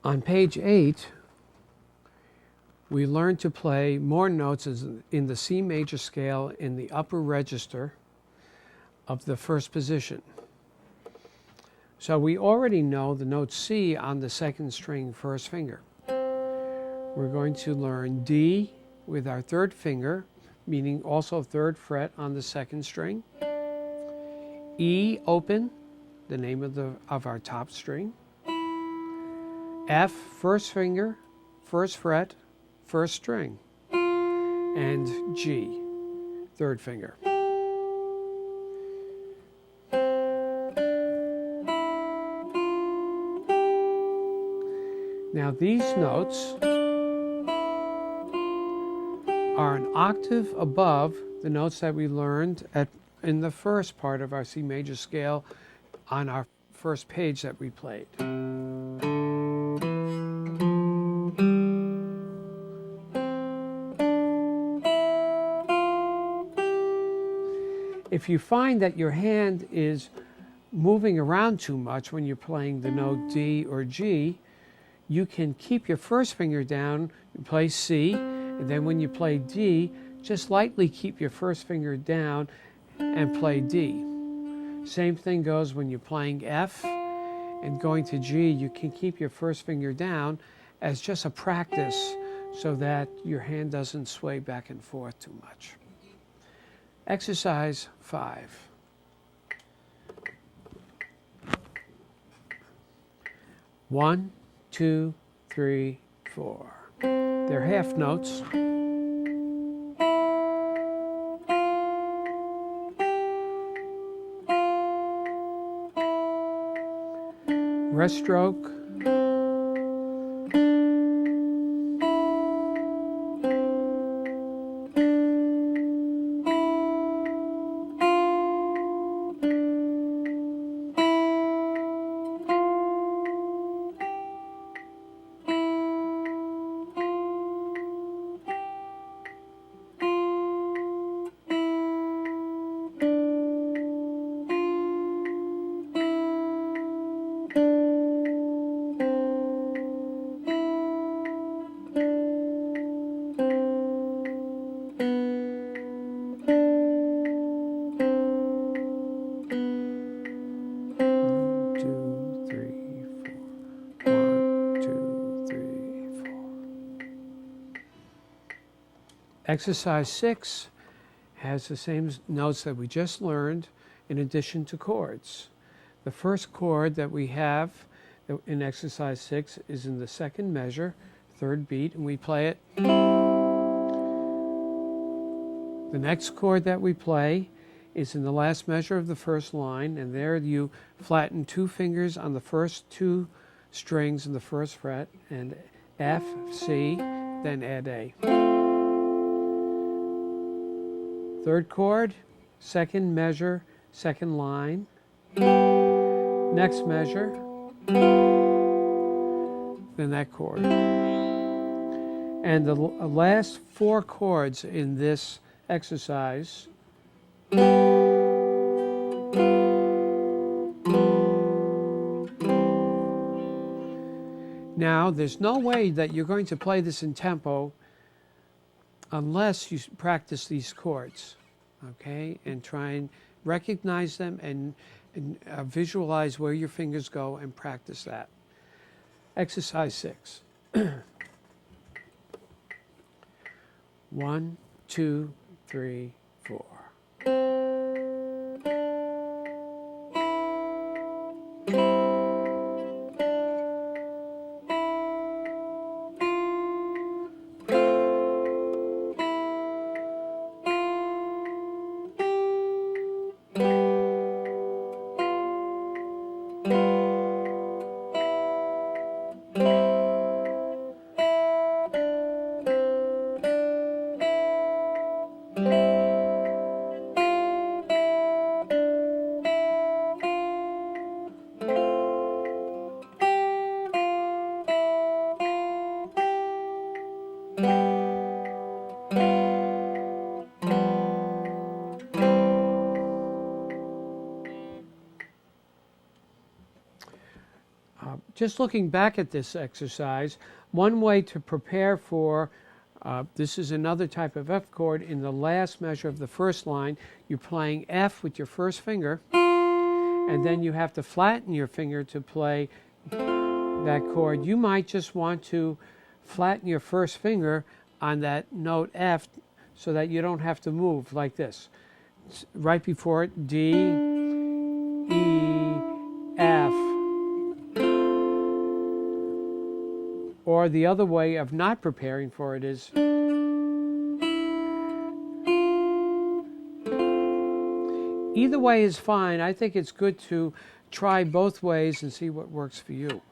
On page 8, we learn to play more notes in the C major scale in the upper register of the first position. So we already know the note C on the second string first finger. We're going to learn D with our third finger, meaning also third fret on the second string. E open, the name of our top string. F first finger, first fret, first string. And G, third finger. Now these notes are an octave above the notes that we learned in the first part of our C major scale on our first page that we played. If you find that your hand is moving around too much when you're playing the note D or G, you can keep your first finger down, you play C, and then when you play D, just lightly keep your first finger down and play D. Same thing goes when you're playing F and going to G, you can keep your first finger down as just a practice so that your hand doesn't sway back and forth too much. Exercise 5. One, 2, 3, 4. They're half notes. Rest stroke. Exercise 6 has the same notes that we just learned in addition to chords. The first chord that we have in exercise 6 is in the second measure, third beat, and we play it. The next chord that we play is in the last measure of the first line, and there you flatten 2 fingers on the first 2 strings in the first fret, and F, C, then add A. Third chord, second measure, second line. Next measure, then that chord. And the last 4 chords in this exercise now, there's no way that you're going to play this in tempo unless you practice these chords, okay? And try and recognize them and visualize where your fingers go and practice that. Exercise 6. 1, 2, 3, 4. Just looking back at this exercise, one way to prepare for this is another type of F chord. In the last measure of the first line, you're playing F with your first finger, and then you have to flatten your finger to play that chord. You might just want to flatten your first finger on that note F so that you don't have to move like this. Right before it, D, E, F. Or the other way of not preparing for it is either way is fine. I think it's good to try both ways and see what works for you.